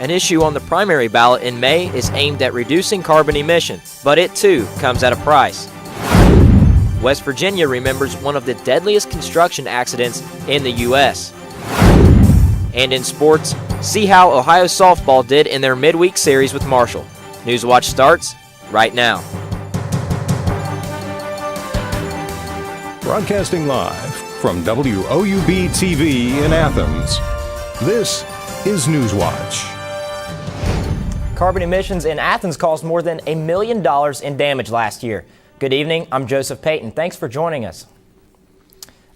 An issue on the primary ballot in May is aimed at reducing carbon emissions, but it too comes at a price. West Virginia remembers one of the deadliest construction accidents in the U.S. And in sports, see how Ohio softball did in their midweek series with Marshall. Newswatch starts right now. Broadcasting live from WOUB TV in Athens, this is Newswatch. Carbon emissions in Athens caused more than $1 million in damage last year. Good evening, I'm Joseph Payton. Thanks for joining us.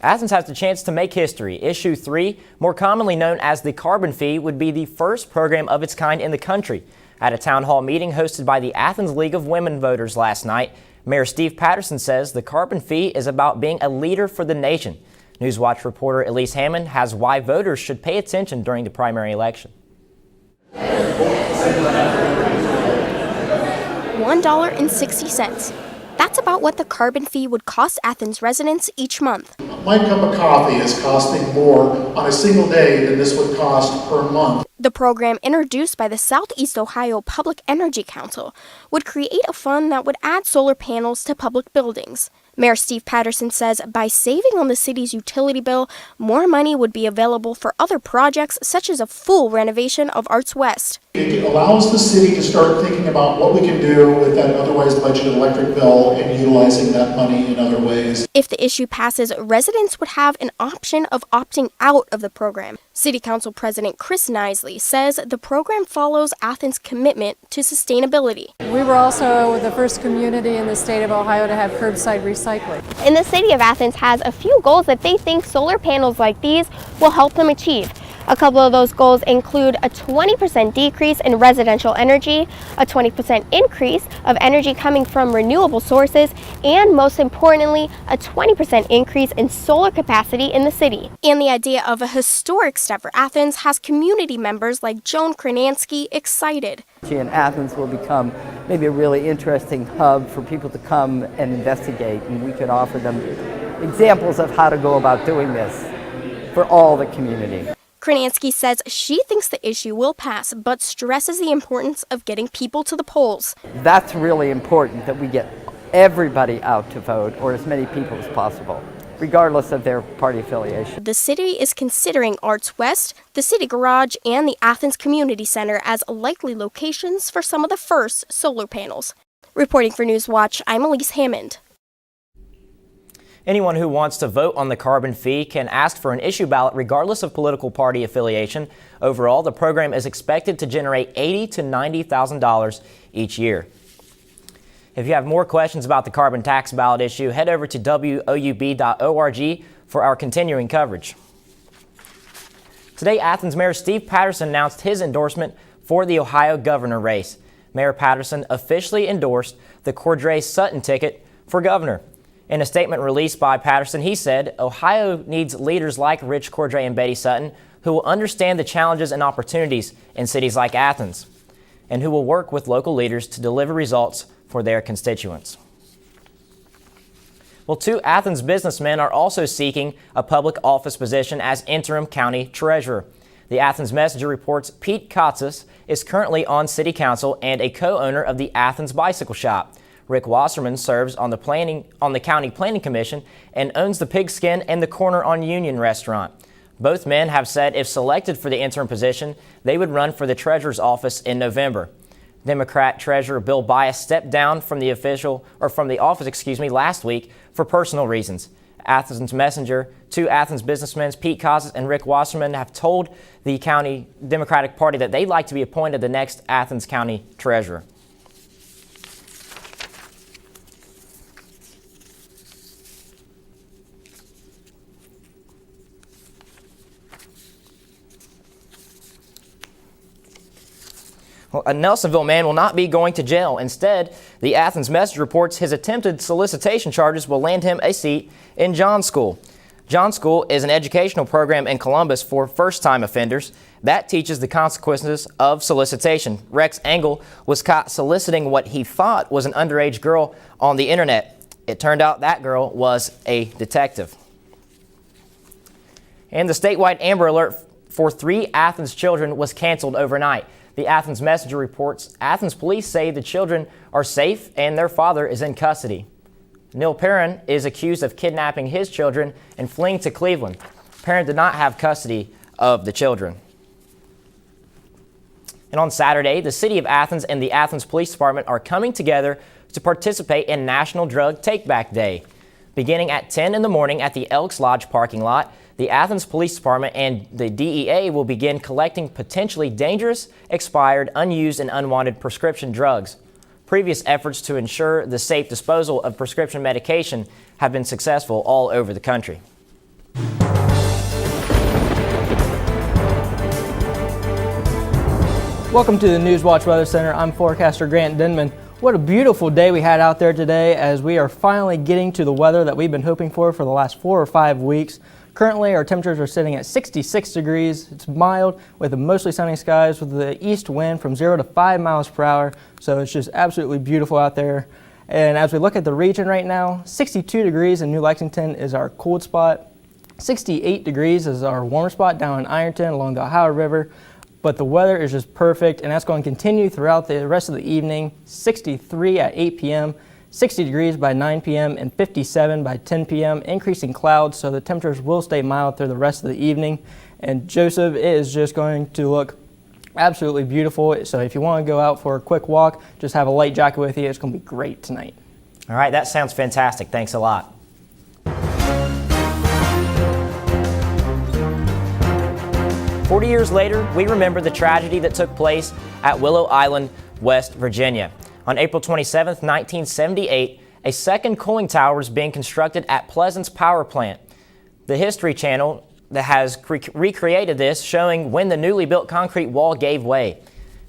Athens has the chance to make history. Issue 3, more commonly known as the carbon fee, would be the first program of its kind in the country. At a town hall meeting hosted by the Athens League of Women Voters last night, Mayor Steve Patterson says the carbon fee is about being a leader for the nation. Newswatch reporter Elise Hammond has why voters should pay attention during the primary election. $1.60. That's about what the carbon fee would cost Athens residents each month. My cup of coffee is costing more on a single day than this would cost per month. The program, introduced by the Southeast Ohio Public Energy Council, would create a fund that would add solar panels to public buildings. Mayor Steve Patterson says by saving on the city's utility bill, more money would be available for other projects such as a full renovation of Arts West. It allows the city to start thinking about what we can do with that otherwise budgeted electric bill and utilizing that money in other ways. If the issue passes, residents would have an option of opting out of the program. City Council President Chris Nisley says the program follows Athens' commitment to sustainability. We were also the first community in the state of Ohio to have curbside recycling. And the city of Athens has a few goals that they think solar panels like these will help them achieve. A couple of those goals include a 20% decrease in residential energy, a 20% increase of energy coming from renewable sources, and most importantly, a 20% increase in solar capacity in the city. And the idea of a historic step for Athens has community members like Joan Kranansky excited. And Athens will become maybe a really interesting hub for people to come and investigate, and we could offer them examples of how to go about doing this for all the community. Kranansky says she thinks the issue will pass, but stresses the importance of getting people to the polls. That's really important, that we get everybody out to vote, or as many people as possible, regardless of their party affiliation. The city is considering Arts West, the City Garage, and the Athens Community Center as likely locations for some of the first solar panels. Reporting for Newswatch, I'm Elise Hammond. Anyone who wants to vote on the carbon fee can ask for an issue ballot regardless of political party affiliation. Overall, the program is expected to generate $80,000 to $90,000 each year. If you have more questions about the carbon tax ballot issue, head over to WOUB.org for our continuing coverage. Today, Athens Mayor Steve Patterson announced his endorsement for the Ohio governor race. Mayor Patterson officially endorsed the Cordray Sutton ticket for governor. In a statement released by Patterson, he said, Ohio needs leaders like Rich Cordray and Betty Sutton who will understand the challenges and opportunities in cities like Athens and who will work with local leaders to deliver results for their constituents. Well, 2 Athens businessmen are also seeking a public office position as interim county treasurer. The Athens Messenger reports Pete Katsas is currently on city council and a co-owner of the Athens Bicycle Shop. Rick Wasserman serves on the County Planning Commission and owns the Pigskin and the Corner on Union restaurant. Both men have said if selected for the interim position, they would run for the treasurer's office in November. Democrat Treasurer Bill Bias stepped down from the office last week for personal reasons. Athens Messenger, 2 Athens businessmen, Pete Katsas and Rick Wasserman, have told the County Democratic Party that they'd like to be appointed the next Athens County Treasurer. Well, a Nelsonville man will not be going to jail. Instead, the Athens Messenger reports his attempted solicitation charges will land him a seat in John School. John School is an educational program in Columbus for first-time offenders that teaches the consequences of solicitation. Rex Engel was caught soliciting what he thought was an underage girl on the internet. It turned out that girl was a detective. And the statewide Amber Alert for 3 Athens children was canceled overnight. The Athens Messenger reports Athens police say the children are safe and their father is in custody. Neil Perrin is accused of kidnapping his children and fleeing to Cleveland. Perrin did not have custody of the children. And on Saturday, the city of Athens and the Athens Police Department are coming together to participate in National Drug Take-Back Day. Beginning at 10 in the morning at the Elks Lodge parking lot, the Athens Police Department and the DEA will begin collecting potentially dangerous, expired, unused, and unwanted prescription drugs. Previous efforts to ensure the safe disposal of prescription medication have been successful all over the country. Welcome to the Newswatch Weather Center. I'm forecaster Grant Denman. What a beautiful day we had out there today as we are finally getting to the weather that we've been hoping for the last 4 or 5 weeks. Currently, our temperatures are sitting at 66 degrees. It's mild with mostly sunny skies with the east wind from 0 to 5 miles per hour. So it's just absolutely beautiful out there. And as we look at the region right now, 62 degrees in New Lexington is our cold spot. 68 degrees is our warm spot down in Ironton along the Ohio River. But the weather is just perfect, and that's going to continue throughout the rest of the evening. 63 at 8 p.m., 60 degrees by 9 p.m., and 57 by 10 p.m., increasing clouds, so the temperatures will stay mild through the rest of the evening. And Joseph, it is just going to look absolutely beautiful. So if you want to go out for a quick walk, just have a light jacket with you. It's going to be great tonight. All right, that sounds fantastic. Thanks a lot. "40 years later, we remember the tragedy that took place at Willow Island, West Virginia. On April 27, 1978, a second cooling tower was being constructed at Pleasance Power Plant. The History Channel that has recreated this, showing when the newly built concrete wall gave way.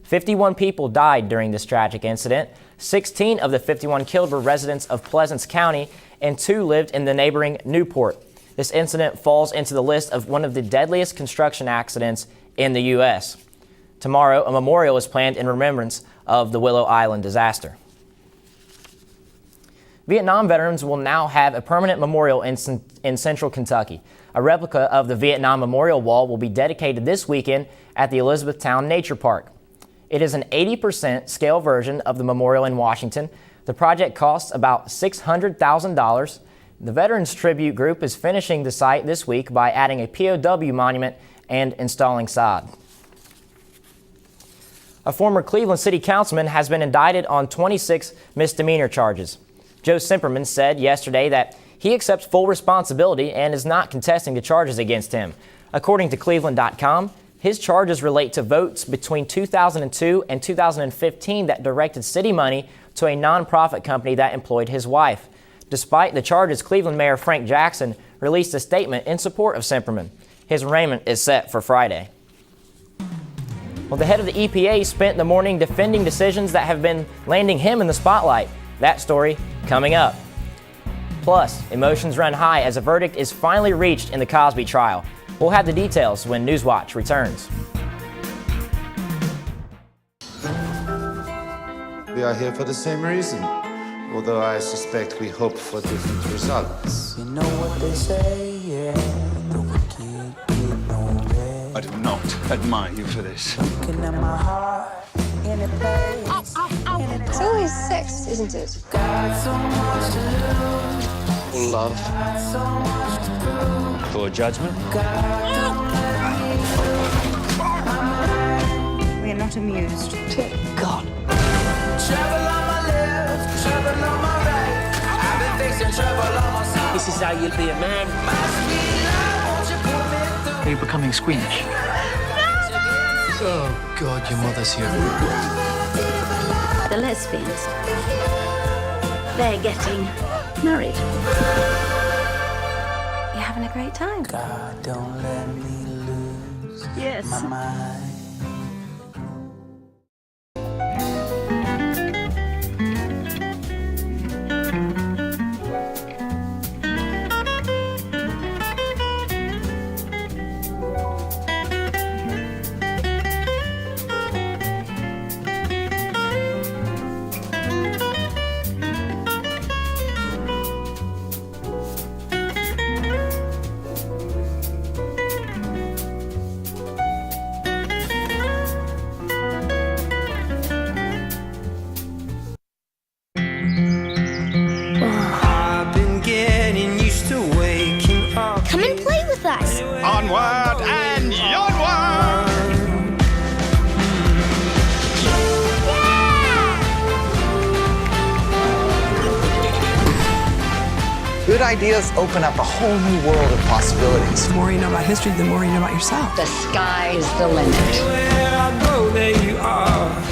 51 people died during this tragic incident. 16 of the 51 killed were residents of Pleasance County, and 2 lived in the neighboring Newport. This incident falls into the list of one of the deadliest construction accidents in the U.S. Tomorrow, a memorial is planned in remembrance of the Willow Island disaster. Vietnam veterans will now have a permanent memorial in central Kentucky. A replica of the Vietnam Memorial Wall will be dedicated this weekend at the Elizabethtown Nature Park. It is an 80% scale version of the memorial in Washington. The project costs about $600,000. The Veterans Tribute Group is finishing the site this week by adding a POW monument and installing sod. A former Cleveland City Councilman has been indicted on 26 misdemeanor charges. Joe Simperman said yesterday that he accepts full responsibility and is not contesting the charges against him. According to Cleveland.com, his charges relate to votes between 2002 and 2015 that directed city money to a nonprofit company that employed his wife. Despite the charges, Cleveland Mayor Frank Jackson released a statement in support of Simperman. His arraignment is set for Friday. Well, the head of the EPA spent the morning defending decisions that have been landing him in the spotlight. That story coming up. Plus, emotions run high as a verdict is finally reached in the Cosby trial. We'll have the details when Newswatch returns. We are here for the same reason, although I suspect we hope for different results. You know what they say, yeah, the wicked get no rest. I do not admire you for this. Looking at my heart, any place, It's always sex, isn't it? got so much to lose. Love. For judgment. We are not amused. God. Trouble on my left, trouble on my right. I've been facing trouble on my side. This is how you'll be a man. My sweet love, won't you put me through? Are you becoming squeamish? Oh, God, your mother's here. The lesbians. They're getting married. You're having a great time. God, don't let me lose Yes. my mind. onward and onward. Good ideas open up a whole new world of possibilities. The more you know about history, the more you know about yourself. The sky is the limit. Where I go, there you are.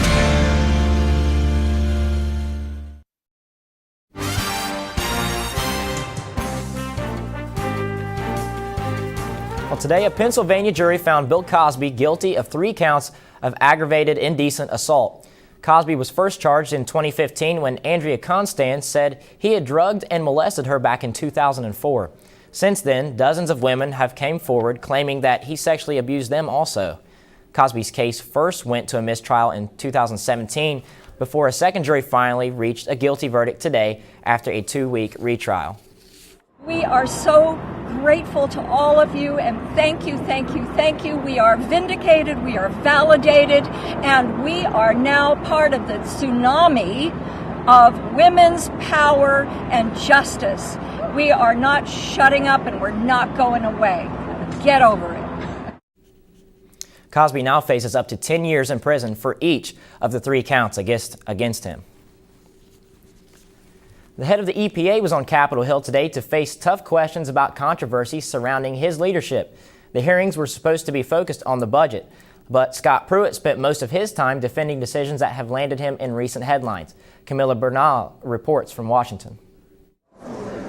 Well, today, a Pennsylvania jury found Bill Cosby guilty of 3 counts of aggravated indecent assault. Cosby was first charged in 2015 when Andrea Constance said he had drugged and molested her back in 2004. Since then, dozens of women have come forward claiming that he sexually abused them also. Cosby's case first went to a mistrial in 2017 before a second jury finally reached a guilty verdict today after a 2-week retrial. We are so grateful to all of you, and thank you, thank you, thank you. We are vindicated, we are validated, and we are now part of the tsunami of women's power and justice. We are not shutting up and we're not going away. Get over it. Cosby now faces up to 10 years in prison for each of the 3 counts against him. The head of the EPA was on Capitol Hill today to face tough questions about controversies surrounding his leadership. The hearings were supposed to be focused on the budget, but Scott Pruitt spent most of his time defending decisions that have landed him in recent headlines. Camilla Bernal reports from Washington.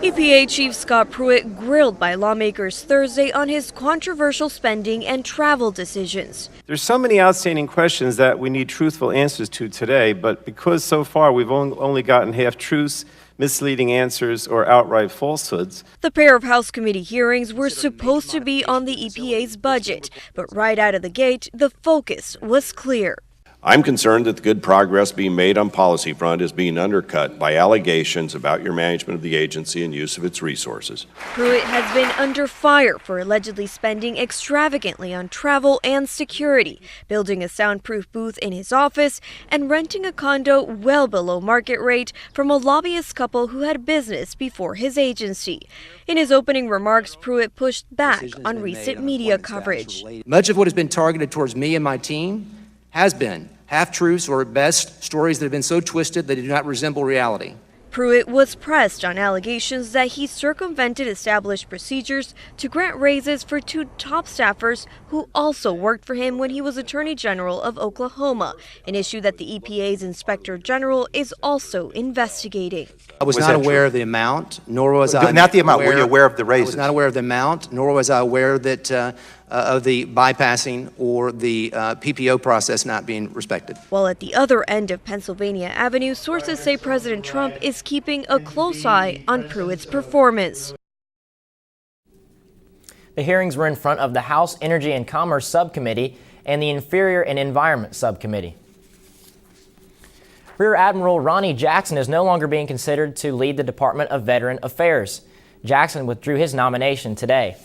EPA Chief Scott Pruitt grilled by lawmakers Thursday on his controversial spending and travel decisions. There's so many outstanding questions that we need truthful answers to today, but because so far we've only gotten half-truths, misleading answers, or outright falsehoods. The pair of House committee hearings were supposed to be on the EPA's budget, but right out of the gate, the focus was clear. I'm concerned that the good progress being made on policy front is being undercut by allegations about your management of the agency and use of its resources. Pruitt has been under fire for allegedly spending extravagantly on travel and security, building a soundproof booth in his office, and renting a condo well below market rate from a lobbyist couple who had business before his agency. In his opening remarks, Pruitt pushed back on recent media coverage. Much of what has been targeted towards me and my team has been half-truths or at best stories that have been so twisted that they do not resemble reality. Pruitt was pressed on allegations that he circumvented established procedures to grant raises for 2 top staffers who also worked for him when he was Attorney General of Oklahoma, an issue that the EPA's Inspector General is also investigating. I was not aware of the amount, nor was I not the amount. Were you aware of the raises? I was not aware of the amount, nor was I aware that of the bypassing or the PPO process not being respected. While at the other end of Pennsylvania Avenue, sources say President Trump is keeping a close eye on Pruitt's performance. The hearings were in front of the House Energy and Commerce Subcommittee and the Interior and Environment Subcommittee. Rear Admiral Ronnie Jackson is no longer being considered to lead the Department of Veteran Affairs. Jackson withdrew his nomination today.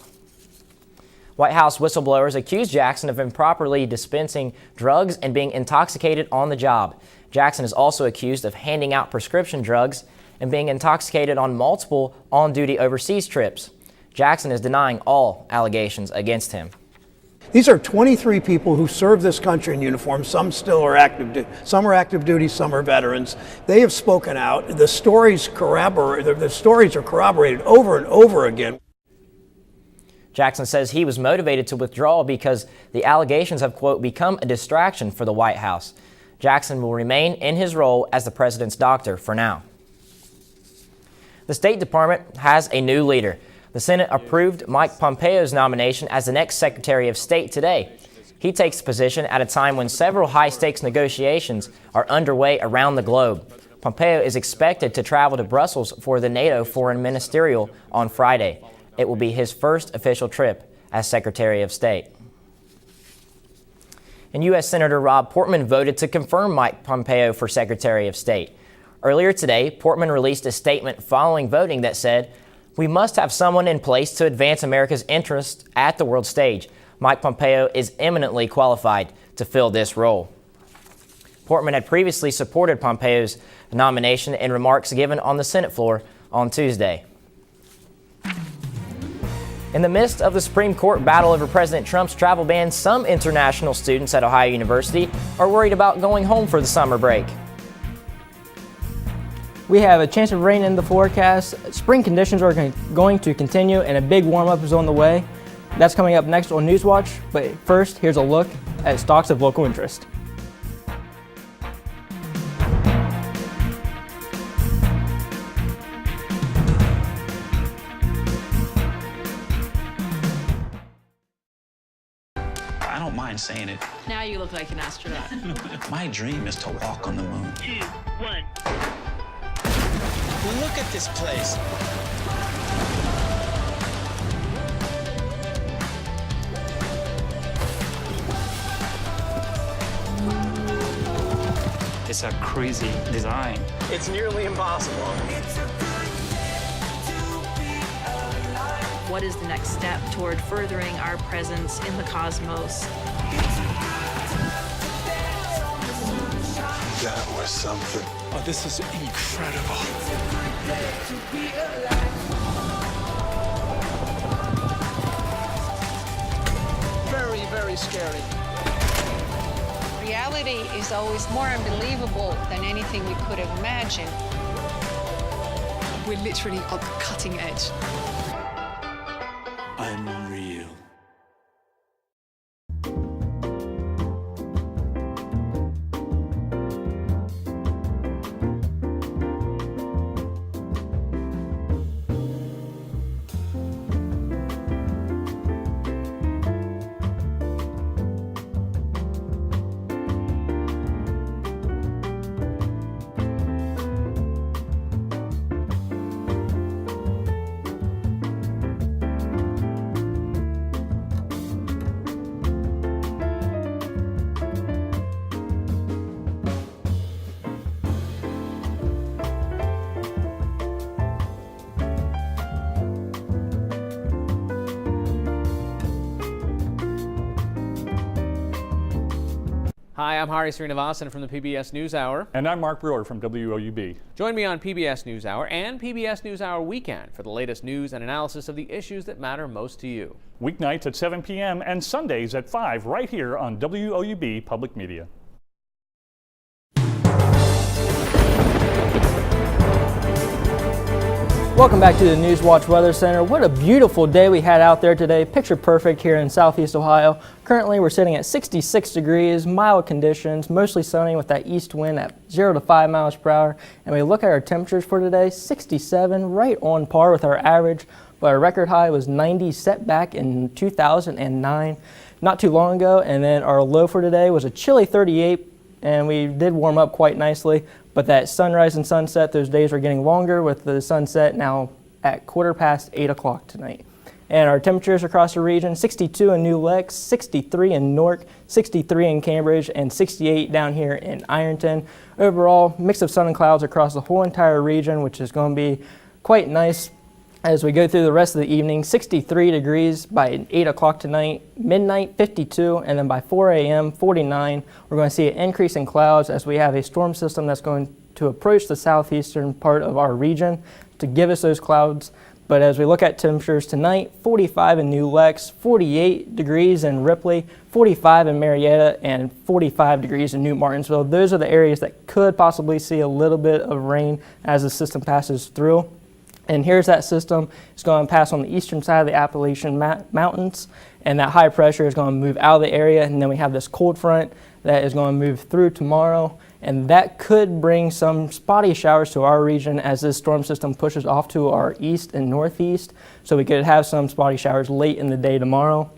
White House whistleblowers accused Jackson of improperly dispensing drugs and being intoxicated on the job. Jackson is also accused of handing out prescription drugs and being intoxicated on multiple on-duty overseas trips. Jackson is denying all allegations against him. These are 23 people who serve this country in uniform. Some still are some are active duty, some are veterans. They have spoken out. The stories are corroborated over and over again. Jackson says he was motivated to withdraw because the allegations have, quote, become a distraction for the White House. Jackson will remain in his role as the president's doctor for now. The State Department has a new leader. The Senate approved Mike Pompeo's nomination as the next Secretary of State today. He takes the position at a time when several high-stakes negotiations are underway around the globe. Pompeo is expected to travel to Brussels for the NATO Foreign Ministerial on Friday. It will be his first official trip as Secretary of State. And U.S. Senator Rob Portman voted to confirm Mike Pompeo for Secretary of State. Earlier today, Portman released a statement following voting that said, "We must have someone in place to advance America's interests at the world stage. Mike Pompeo is eminently qualified to fill this role." Portman had previously supported Pompeo's nomination in remarks given on the Senate floor on Tuesday. In the midst of the Supreme Court battle over President Trump's travel ban, some international students at Ohio University are worried about going home for the summer break. We have a chance of rain in the forecast. Spring conditions are going to continue and a big warm-up is on the way. That's coming up next on Newswatch, but first, here's a look at stocks of local interest. I don't mind saying it. Now you look like an astronaut. My dream is to walk on the moon. 2, 1. Look at this place. It's a crazy design. It's nearly impossible. What is the next step toward furthering our presence in the cosmos? That was something. Oh, this is incredible. Very, very scary. Reality is always more unbelievable than anything we could have imagined. We're literally on the cutting edge. Unreal. Hi, I'm Hari Srinivasan from the PBS NewsHour. And I'm Mark Brewer from WOUB. Join me on PBS NewsHour and PBS NewsHour Weekend for the latest news and analysis of the issues that matter most to you. Weeknights at 7 p.m. and Sundays at 5 right here on WOUB Public Media. Welcome back to the Newswatch Weather Center. What a beautiful day we had out there today. Picture perfect here in Southeast Ohio. Currently we're sitting at 66 degrees, mild conditions, mostly sunny with that east wind at 0 to 5 miles per hour. And we look at our temperatures for today, 67, right on par with our average. But our record high was 90, set back in 2009, not too long ago. And then our low for today was a chilly 38, and we did warm up quite nicely. But that sunrise and sunset, those days are getting longer with the sunset now at 8:15 o'clock tonight. And our temperatures across the region, 62 in New Lex, 63 in Newark, 63 in Cambridge, and 68 down here in Ironton. Overall, mix of sun and clouds across the whole entire region, which is going to be quite nice as we go through the rest of the evening. 63 degrees by 8 o'clock tonight, midnight 52, and then by 4 a.m. 49. We're going to see an increase in clouds as we have a storm system that's going to approach the southeastern part of our region to give us those clouds. But as we look at temperatures tonight, 45 in New Lex, 48 degrees in Ripley, 45 in Marietta, and 45 degrees in New Martinsville. Those are the areas that could possibly see a little bit of rain as the system passes through. And here's that system. It's going to pass on the eastern side of the Appalachian Mountains, and that high pressure is going to move out of the area. And then we have this cold front that is going to move through tomorrow, and that could bring some spotty showers to our region as this storm system pushes off to our east and northeast. So we could have some spotty showers late in the day tomorrow.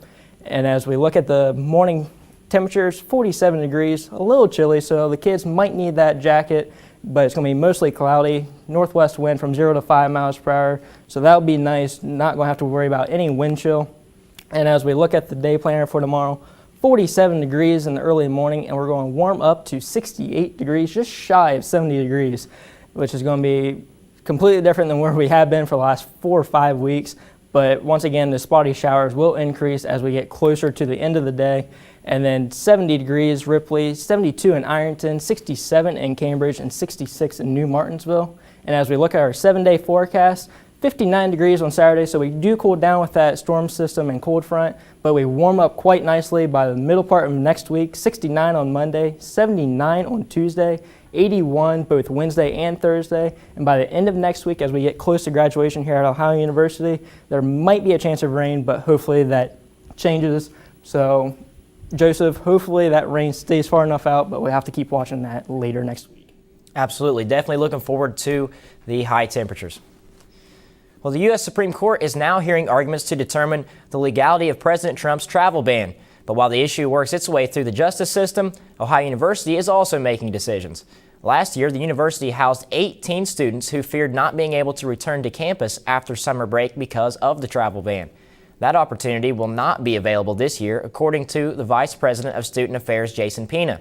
And as we look at the morning temperatures, 47 degrees, a little chilly, so the kids might need that jacket. But it's going to be mostly cloudy, northwest wind from 0 to 5 miles per hour. So that would be nice, not going to have to worry about any wind chill. And as we look at the day planner for tomorrow, 47 degrees in the early morning, and we're going to warm up to 68 degrees, just shy of 70 degrees, which is going to be completely different than where we have been for the last 4 or 5 weeks. But once again, the spotty showers will increase as we get closer to the end of the day. And then 70 degrees Ripley, 72 in Ironton, 67 in Cambridge, and 66 in New Martinsville. And as we look at our 7-day forecast, 59 degrees on Saturday, so we do cool down with that storm system and cold front, but we warm up quite nicely by the middle part of next week. 69 on Monday, 79 on Tuesday, 81 both Wednesday and Thursday, and by the end of next week, as we get close to graduation here at Ohio University, there might be a chance of rain, but hopefully that changes. So Joseph, hopefully that rain stays far enough out, but we'll have to keep watching that later next week. Absolutely. Definitely looking forward to the high temperatures. Well, the U.S. Supreme Court is now hearing arguments to determine the legality of President Trump's travel ban. But while the issue works its way through the justice system, Ohio University is also making decisions. Last year, the university housed 18 students who feared not being able to return to campus after summer break because of the travel ban. That opportunity will not be available this year, according to the Vice President of Student Affairs, Jason Pina.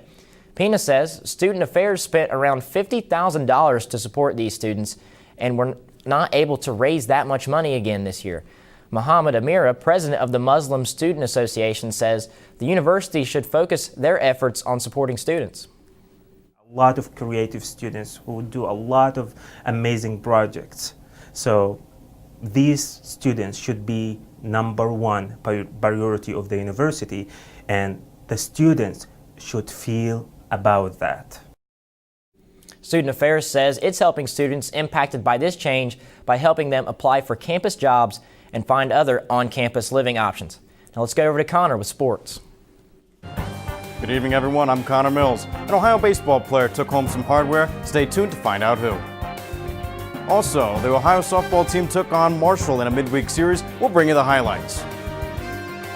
Pina says Student Affairs spent around $50,000 to support these students and were not able to raise that much money again this year. Muhammad Amira, president of the Muslim Student Association, says the university should focus their efforts on supporting students. A lot of creative students who do a lot of amazing projects. So these students should be number one priority of the university, and the students should feel about that. Student Affairs says it's helping students impacted by this change by helping them apply for campus jobs and find other on-campus living options. Now let's go over to Connor with sports. Good evening, everyone. I'm Connor Mills. An Ohio baseball player took home some hardware. Stay tuned to find out who. Also, the Ohio softball team took on Marshall in a midweek series. We'll bring you the highlights.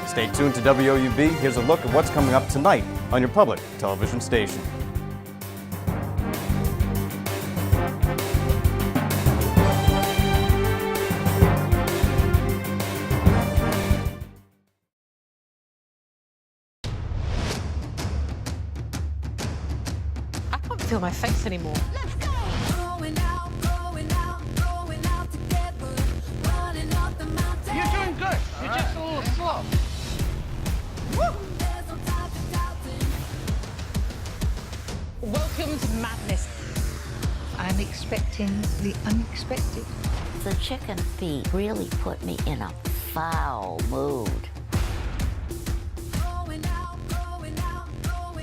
Stay tuned to WOUB. Here's a look at what's coming up tonight on your public television station. Feel my face anymore. You're doing good. You're just a little slow. Welcome to madness. I'm expecting the unexpected. The chicken feet really put me in a foul mood.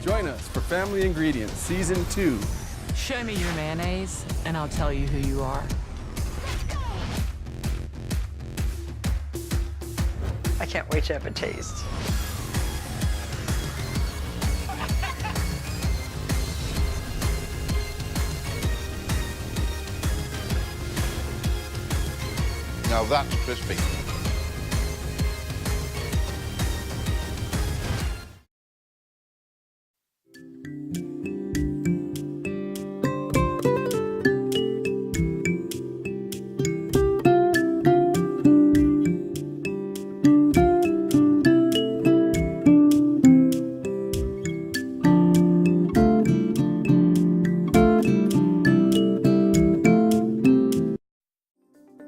Join us for Family Ingredients Season 2. Show me your mayonnaise, and I'll tell you who you are. I can't wait to have a taste. Now that's crispy.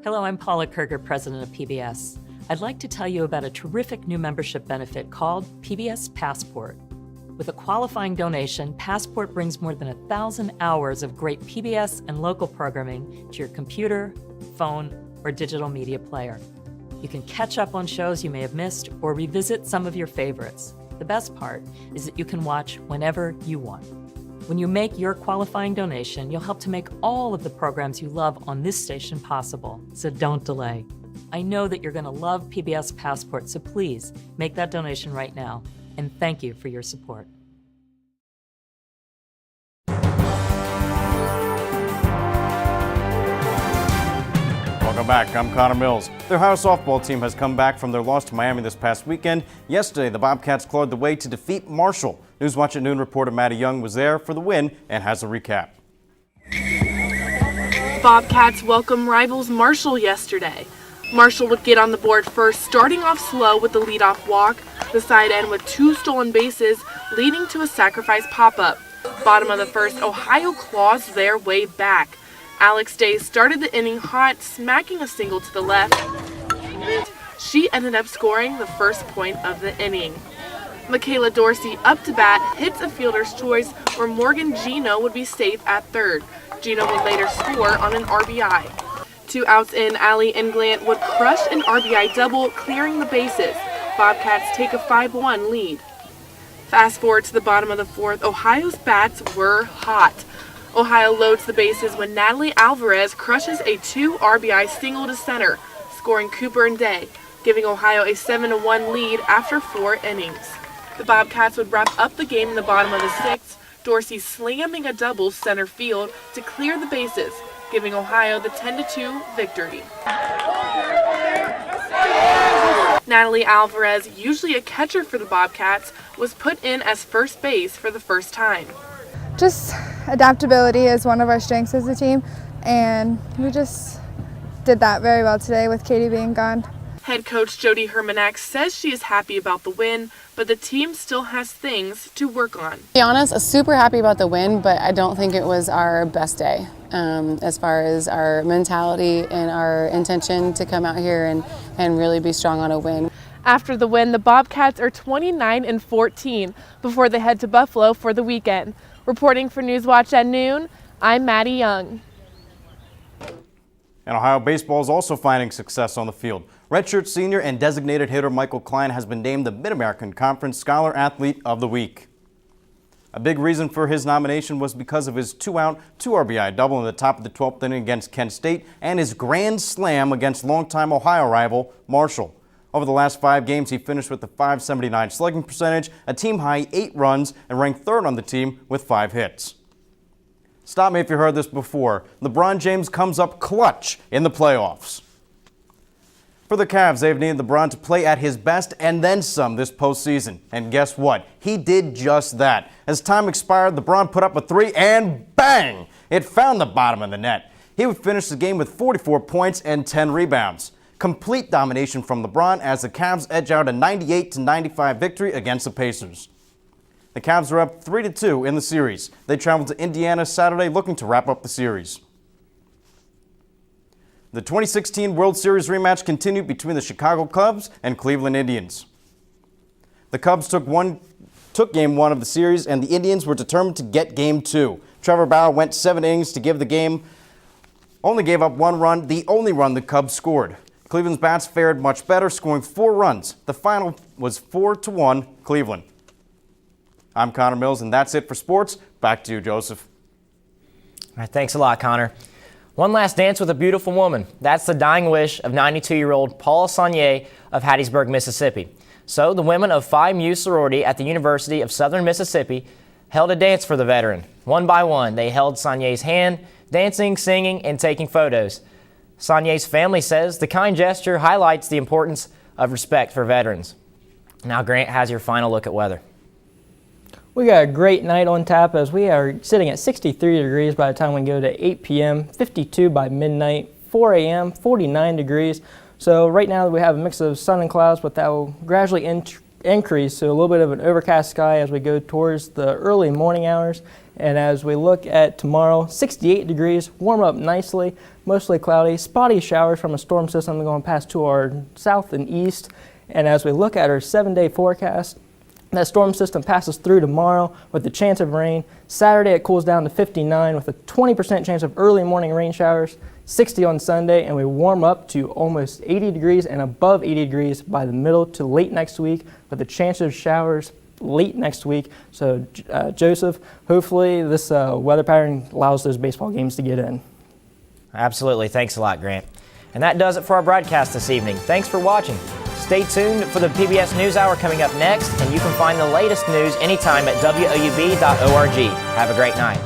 Hello, I'm Paula Kerger, president of PBS. I'd like to tell you about a terrific new membership benefit called PBS Passport. With a qualifying donation, Passport brings more than 1,000 hours of great PBS and local programming to your computer, phone, or digital media player. You can catch up on shows you may have missed or revisit some of your favorites. The best part is that you can watch whenever you want. When you make your qualifying donation, you'll help to make all of the programs you love on this station possible, so don't delay. I know that you're going to love PBS Passport, so please make that donation right now, and thank you for your support. Welcome back. I'm Connor Mills. The Ohio softball team has come back from their loss to Miami this past weekend. Yesterday, the Bobcats clawed the way to defeat Marshall. Newswatch at Noon reporter Maddie Young was there for the win and has a recap. Bobcats welcome rivals Marshall yesterday. Marshall would get on the board first, starting off slow with the leadoff walk. The side end with 2 stolen bases, leading to a sacrifice pop-up. Bottom of the first, Ohio claws their way back. Alex Day started the inning hot, smacking a single to the left. She ended up scoring the first point of the inning. Michaela Dorsey, up to bat, hits a fielder's choice where Morgan Gino would be safe at third. Gino would later score on an RBI. 2 outs in, Allie Englant would crush an RBI double, clearing the bases. Bobcats take a 5-1 lead. Fast forward to the bottom of the 4th, Ohio's bats were hot. Ohio loads the bases when Natalie Alvarez crushes a 2 RBI single to center, scoring Cooper and Day, giving Ohio a 7-1 lead after 4 innings. The Bobcats would wrap up the game in the bottom of the 6th, Dorsey slamming a double center field to clear the bases, giving Ohio the 10-2 victory. Natalie Alvarez, usually a catcher for the Bobcats, was put in as first base for the first time. Just adaptability is one of our strengths as a team, and we just did that very well today with Katie being gone. Head coach Jody Hermanack says she is happy about the win, but the team still has things to work on. To be honest, super happy about the win, but I don't think it was our best day as far as our mentality and our intention to come out here and really be strong on a win. After the win, the Bobcats are 29-14 before they head to Buffalo for the weekend. Reporting for Newswatch at noon, I'm Maddie Young. And Ohio baseball is also finding success on the field. Redshirt senior and designated hitter Michael Klein has been named the Mid-American Conference Scholar Athlete of the Week. A big reason for his nomination was because of his 2-out, 2 RBI double in the top of the 12th inning against Kent State and his grand slam against longtime Ohio rival Marshall. Over the last 5 games, he finished with a .579 slugging percentage, a team-high 8 runs, and ranked 3rd on the team with 5 hits. Stop me if you heard this before. LeBron James comes up clutch in the playoffs. For the Cavs, they've needed LeBron to play at his best and then some this postseason. And guess what? He did just that. As time expired, LeBron put up a 3 and bang! It found the bottom of the net. He would finish the game with 44 points and 10 rebounds. Complete domination from LeBron as the Cavs edge out a 98-95 victory against the Pacers. The Cavs are up 3-2 in the series. They travel to Indiana Saturday looking to wrap up the series. The 2016 World Series rematch continued between the Chicago Cubs and Cleveland Indians. The Cubs took Game 1 of the series, and the Indians were determined to get Game 2. Trevor Bauer went 7 innings to give the game, only gave up 1 run, the only run the Cubs scored. Cleveland's bats fared much better, scoring 4 runs. The final was 4-1 Cleveland. I'm Connor Mills, and that's it for sports. Back to you, Joseph. All right, thanks a lot, Connor. One last dance with a beautiful woman. That's the dying wish of 92-year-old Paula Saunier of Hattiesburg, Mississippi. So the women of Phi Mu sorority at the University of Southern Mississippi held a dance for the veteran. One by one, they held Saunier's hand, dancing, singing, and taking photos. Saunier's family says the kind gesture highlights the importance of respect for veterans. Now Grant has your final look at weather. We got a great night on tap as we are sitting at 63 degrees by the time we go to 8 p.m., 52 by midnight, 4 a.m., 49 degrees. So right now we have a mix of sun and clouds, but that will gradually increase to a little bit of an overcast sky as we go towards the early morning hours. And as we look at tomorrow, 68 degrees, warm up nicely, mostly cloudy, spotty showers from a storm system going past to our south and east. And as we look at our 7-day forecast, that storm system passes through tomorrow with the chance of rain. Saturday it cools down to 59 with a 20% chance of early morning rain showers, 60 on Sunday, and we warm up to almost 80 degrees and above 80 degrees by the middle to late next week with the chance of showers late next week. So Joseph, hopefully this weather pattern allows those baseball games to get in. Absolutely. Thanks a lot, Grant. And that does it for our broadcast this evening. Thanks for watching. Stay tuned for the PBS NewsHour coming up next, and you can find the latest news anytime at WOUB.org. Have a great night.